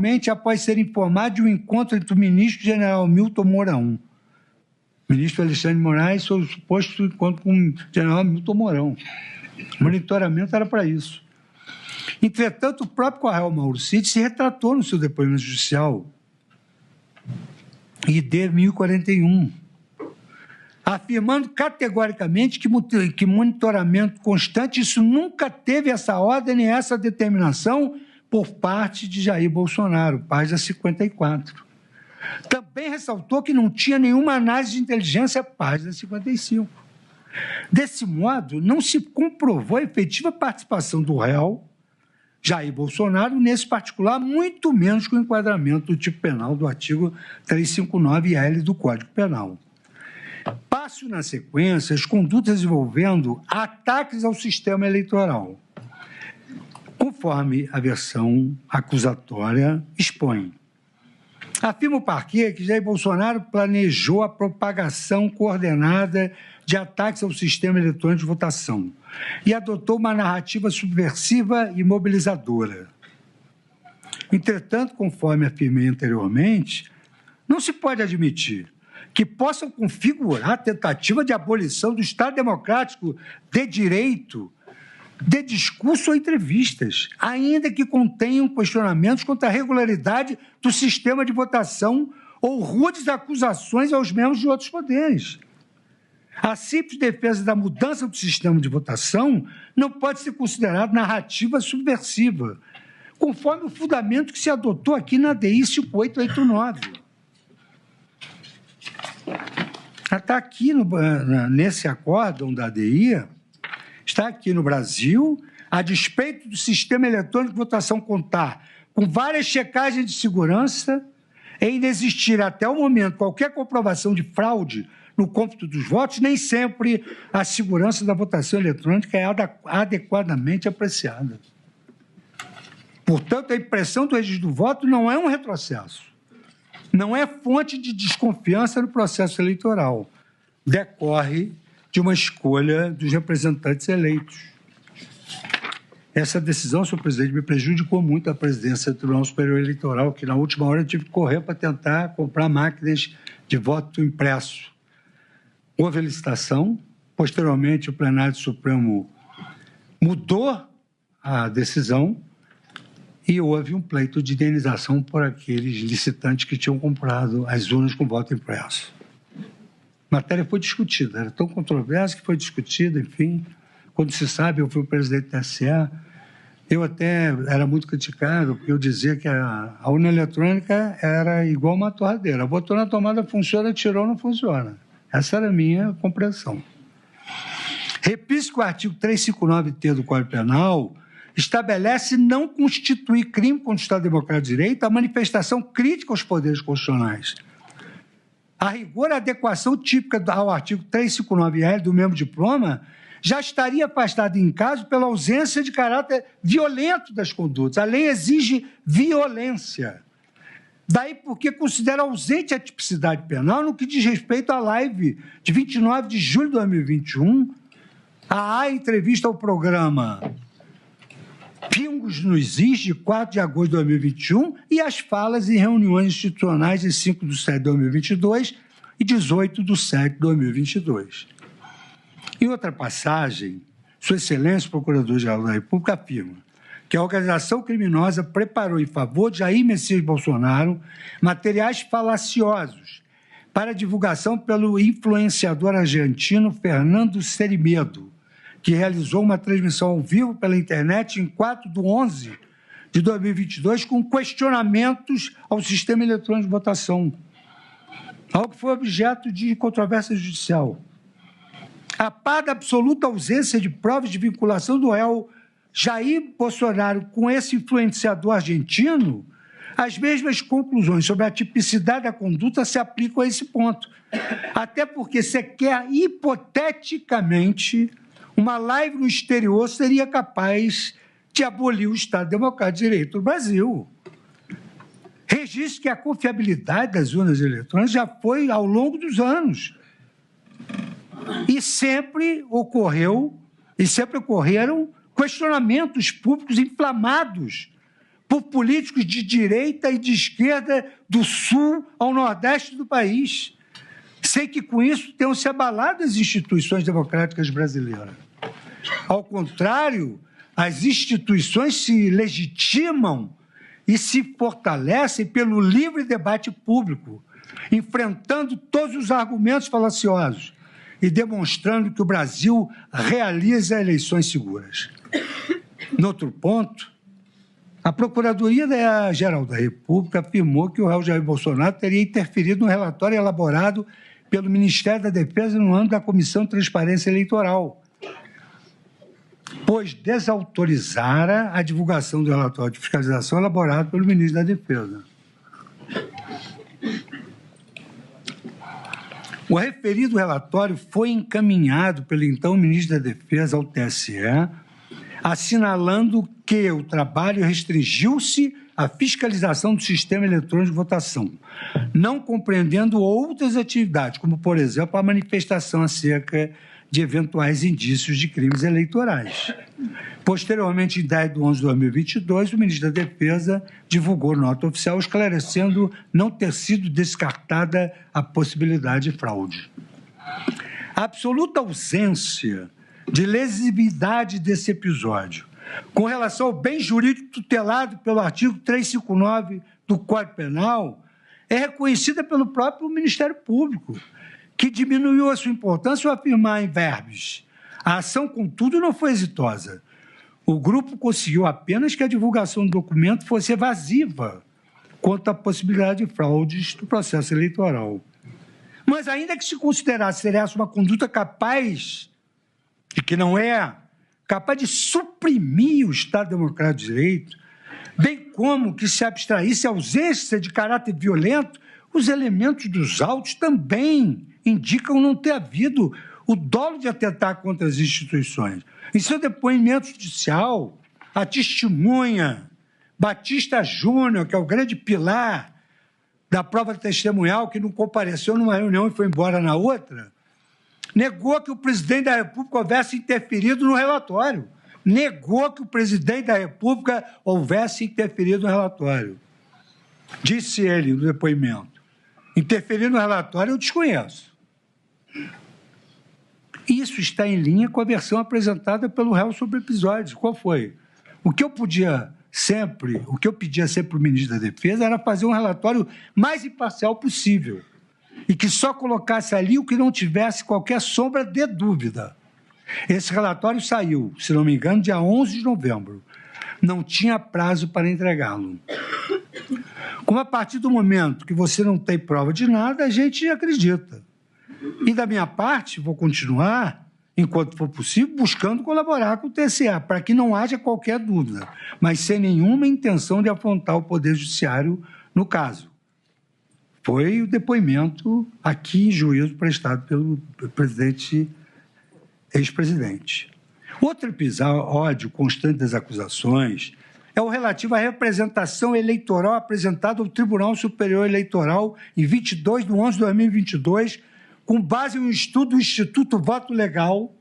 somente após ser informado de um encontro entre o ministro general Milton Mourão, ministro Alexandre de Moraes, sobre o suposto encontro com o general Milton Mourão. O monitoramento era para isso. Entretanto, o próprio coronel Mauro Cid se retratou no seu depoimento judicial, ID 1041, afirmando categoricamente que monitoramento constante, isso nunca teve essa ordem nem essa determinação por parte de Jair Bolsonaro, página 54. Também ressaltou que não tinha nenhuma análise de inteligência, página 55. Desse modo, não se comprovou a efetiva participação do réu, Jair Bolsonaro, nesse particular, muito menos com o enquadramento do tipo penal do artigo 359-L do Código Penal. Passo na sequência as condutas envolvendo ataques ao sistema eleitoral, conforme a versão acusatória expõe. Afirma o parquê que Jair Bolsonaro planejou a propagação coordenada de ataques ao sistema eletrônico de votação e adotou uma narrativa subversiva e mobilizadora. Entretanto, conforme afirmei anteriormente, não se pode admitir que possam configurar a tentativa de abolição do Estado democrático de direito, de discurso ou entrevistas, ainda que contenham questionamentos quanto à regularidade do sistema de votação ou rudes acusações aos membros de outros poderes. A simples defesa da mudança do sistema de votação não pode ser considerada narrativa subversiva, conforme o fundamento que se adotou aqui na DI 5889. Está aqui nesse acórdão da DI, está aqui no Brasil, a despeito do sistema eletrônico de votação contar com várias checagens de segurança, ainda existir até o momento qualquer comprovação de fraude no cômputo dos votos, nem sempre a segurança da votação eletrônica é adequadamente apreciada. Portanto, a impressão do registro do voto não é um retrocesso, não é fonte de desconfiança no processo eleitoral, decorre de uma escolha dos representantes eleitos. Essa decisão, senhor presidente, me prejudicou muito a presidência do Tribunal Superior Eleitoral, que na última hora eu tive que correr para tentar comprar máquinas de voto impresso. Houve a licitação, posteriormente o plenário do Supremo mudou a decisão e houve um pleito de indenização por aqueles licitantes que tinham comprado as urnas com voto impresso. A matéria foi discutida, era tão controversa que foi discutida, enfim. Quando se sabe, eu fui o presidente da TSE, eu até era muito criticado, porque eu dizia que a urna eletrônica era igual uma torradeira. Botou na tomada, funciona, tirou, não funciona. Essa era a minha compreensão. Repito que o artigo 359-T do Código Penal estabelece não constituir crime contra o Estado Democrático de Direito a manifestação crítica aos poderes constitucionais. A rigor, a adequação típica ao artigo 359-L do mesmo diploma já estaria afastada em caso pela ausência de caráter violento das condutas. A lei exige violência. Daí porque considera ausente a tipicidade penal no que diz respeito à live de 29 de julho de 2021, a entrevista ao programa Pingos nos Is, de 4 de agosto de 2021, e as falas em reuniões institucionais de 5 de setembro de 2022 e 18 de setembro de 2022. Em outra passagem, Sua Excelência, o Procurador-Geral da República, afirma que a organização criminosa preparou em favor de Jair Messias Bolsonaro materiais falaciosos para divulgação pelo influenciador argentino Fernando Serimedo, que realizou uma transmissão ao vivo pela internet em 4/11/2022 com questionamentos ao sistema eletrônico de votação, algo que foi objeto de controvérsia judicial. A par da absoluta ausência de provas de vinculação do réu Jair Bolsonaro com esse influenciador argentino, as mesmas conclusões sobre a tipicidade da conduta se aplicam a esse ponto. Até porque, sequer hipoteticamente, uma live no exterior seria capaz de abolir o Estado Democrático de Direito no Brasil. Registro que a confiabilidade das urnas eletrônicas já foi ao longo dos anos. E sempre ocorreram questionamentos públicos inflamados por políticos de direita e de esquerda do sul ao nordeste do país, sem que com isso tenham se abalado as instituições democráticas brasileiras. Ao contrário, as instituições se legitimam e se fortalecem pelo livre debate público, enfrentando todos os argumentos falaciosos e demonstrando que o Brasil realiza eleições seguras. No outro ponto, a Procuradoria-Geral da República afirmou que o réu Jair Bolsonaro teria interferido no relatório elaborado pelo Ministério da Defesa no âmbito da Comissão de Transparência Eleitoral, pois desautorizara a divulgação do relatório de fiscalização elaborado pelo ministro da Defesa. O referido relatório foi encaminhado pelo então ministro da Defesa ao TSE, assinalando que o trabalho restringiu-se à fiscalização do sistema eletrônico de votação, não compreendendo outras atividades, como, por exemplo, a manifestação acerca de eventuais indícios de crimes eleitorais. Posteriormente, em 10 de 11 de 2022, o ministro da Defesa divulgou nota oficial esclarecendo não ter sido descartada a possibilidade de fraude. A absoluta ausência de lesividade desse episódio, com relação ao bem jurídico tutelado pelo artigo 359 do Código Penal, é reconhecida pelo próprio Ministério Público, que diminuiu a sua importância ao afirmar em verbos. A ação, contudo, não foi exitosa. O grupo conseguiu apenas que a divulgação do documento fosse evasiva quanto à possibilidade de fraudes do processo eleitoral. Mas, ainda que se considerasse essa uma conduta capaz, e que não é, capaz de suprimir o Estado Democrático de Direito, bem como que se abstraísse a ausência de caráter violento, os elementos dos autos também indicam não ter havido o dolo de atentar contra as instituições. Em seu depoimento judicial, a testemunha Batista Júnior, que é o grande pilar da prova testemunhal, que não compareceu numa reunião e foi embora na outra, negou que o presidente da República houvesse interferido no relatório. Negou que o presidente da República houvesse interferido no relatório. Disse ele no depoimento: interferir no relatório eu desconheço. Isso está em linha com a versão apresentada pelo réu sobre o episódio. Qual foi? O que eu pedia sempre para o ministro da Defesa era fazer um relatório mais imparcial possível e que só colocasse ali o que não tivesse qualquer sombra de dúvida. Esse relatório saiu, se não me engano, dia 11 de novembro. Não tinha prazo para entregá-lo. Como a partir do momento que você não tem prova de nada, a gente acredita. E, da minha parte, vou continuar, enquanto for possível, buscando colaborar com o TSE, para que não haja qualquer dúvida, mas sem nenhuma intenção de afrontar o Poder Judiciário no caso. Foi o depoimento aqui em juízo prestado pelo ex-presidente. Outro episódio constante das acusações é o relativo à representação eleitoral apresentada ao Tribunal Superior Eleitoral em 22 de 11 de 2022, com base em um estudo do Instituto Voto Legal,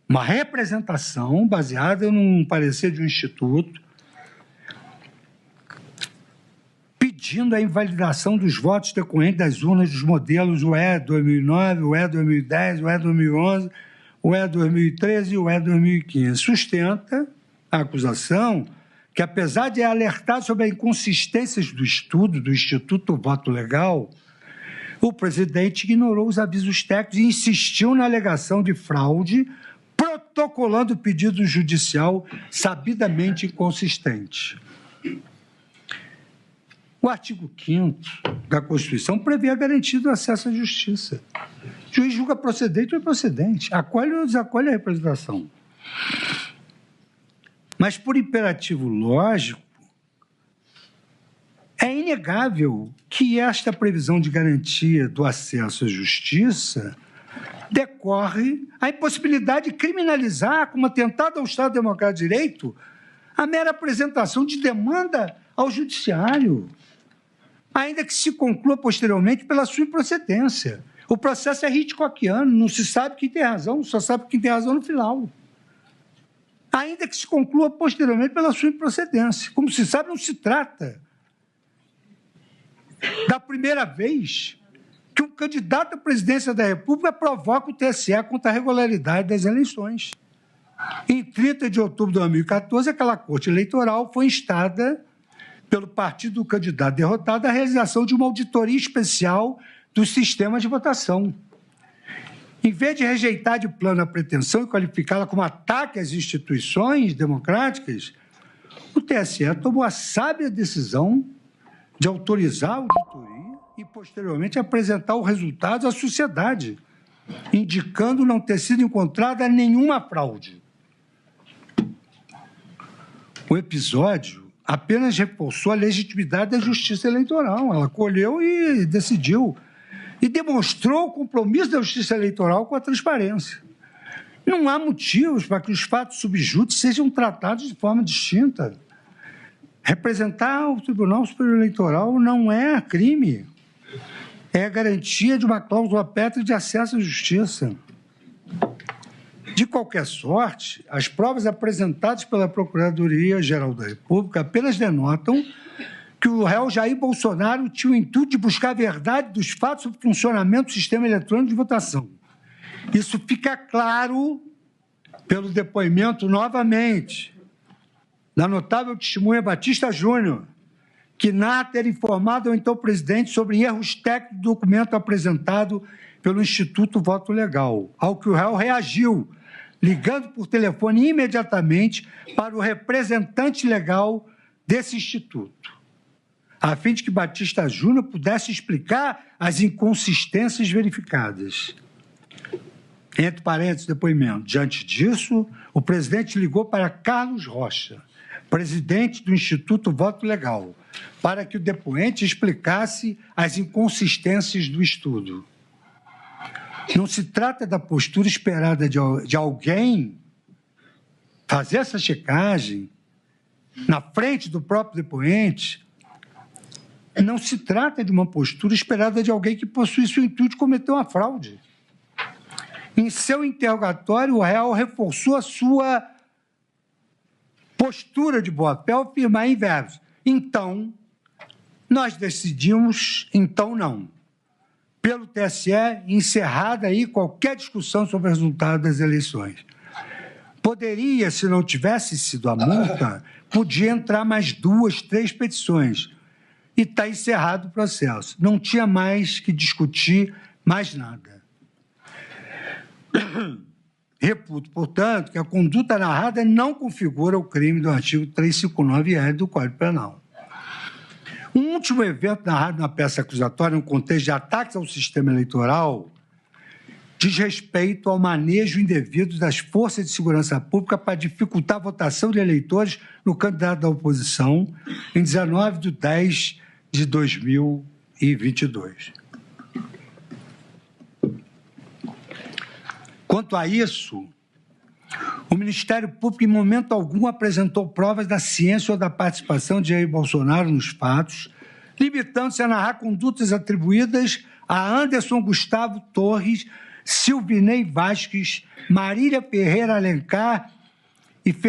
uma representação baseada num parecer de um instituto, pedindo a invalidação dos votos decorrentes das urnas dos modelos UE 2009, UE 2010, UE 2011, UE 2013 e UE 2015. Sustenta a acusação que, apesar de alertar sobre as inconsistências do estudo do Instituto Voto Legal, o presidente ignorou os avisos técnicos e insistiu na alegação de fraude, protocolando o pedido judicial sabidamente inconsistente. O artigo 5º da Constituição prevê a garantia do acesso à justiça. O juiz julga procedente ou improcedente, acolhe ou desacolhe a representação. Mas, por imperativo lógico, é inegável que esta previsão de garantia do acesso à justiça decorre a impossibilidade de criminalizar, como atentado ao Estado Democrático de Direito, a mera apresentação de demanda ao judiciário, ainda que se conclua posteriormente pela sua improcedência. O processo é Hitchcockiano, não se sabe quem tem razão, só sabe quem tem razão no final. ainda que se conclua posteriormente pela sua improcedência. Como se sabe, não se trata da primeira vez que um candidato à presidência da República provoca o TSE contra a regularidade das eleições. Em 30 de outubro de 2014, aquela Corte Eleitoral foi instada pelo partido do candidato derrotado à realização de uma auditoria especial dos sistemas de votação. Em vez de rejeitar de plano a pretensão e qualificá-la como ataque às instituições democráticas, o TSE tomou a sábia decisão de autorizar a auditoria e, posteriormente, apresentar os resultados à sociedade, indicando não ter sido encontrada nenhuma fraude. O episódio apenas reforçou a legitimidade da justiça eleitoral. Ela colheu e decidiu, e demonstrou o compromisso da justiça eleitoral com a transparência. Não há motivos para que os fatos subjúdice sejam tratados de forma distinta. Representar o Tribunal Superior Eleitoral não é crime. É a garantia de uma cláusula pétrea de acesso à justiça. De qualquer sorte, as provas apresentadas pela Procuradoria-Geral da República apenas denotam que o réu Jair Bolsonaro tinha o intuito de buscar a verdade dos fatos sobre o funcionamento do sistema eletrônico de votação. Isso fica claro pelo depoimento, novamente, da notável testemunha Batista Júnior, que narra ter informado ao então presidente sobre erros técnicos do documento apresentado pelo Instituto Voto Legal, ao que o réu reagiu, ligando por telefone imediatamente para o representante legal desse instituto, a fim de que Batista Júnior pudesse explicar as inconsistências verificadas. Entre parênteses, depoimento. Diante disso, o presidente ligou para Carlos Rocha, presidente do Instituto Voto Legal, para que o depoente explicasse as inconsistências do estudo. Não se trata da postura esperada de alguém fazer essa checagem na frente do próprio depoente. Não se trata de uma postura esperada de alguém que possuísse o intuito de cometer uma fraude. Em seu interrogatório, o réu reforçou a sua postura de boa-fé ao afirmar em verbos: então, nós decidimos, então não. Pelo TSE, encerrada aí qualquer discussão sobre o resultado das eleições. Poderia, se não tivesse sido a multa, podia entrar mais 2, 3 petições. E está encerrado o processo. Não tinha mais que discutir mais nada. Reputo, portanto, que a conduta narrada não configura o crime do artigo 359-L do Código Penal. Um último evento narrado na peça acusatória, no contexto de ataques ao sistema eleitoral, diz respeito ao manejo indevido das forças de segurança pública para dificultar a votação de eleitores no candidato da oposição em 19/10/2022. Quanto a isso, o Ministério Público, em momento algum, apresentou provas da ciência ou da participação de Jair Bolsonaro nos fatos, limitando-se a narrar condutas atribuídas a Anderson Gustavo Torres, Silvinei Vasques, Marília Ferreira Alencar e Fernando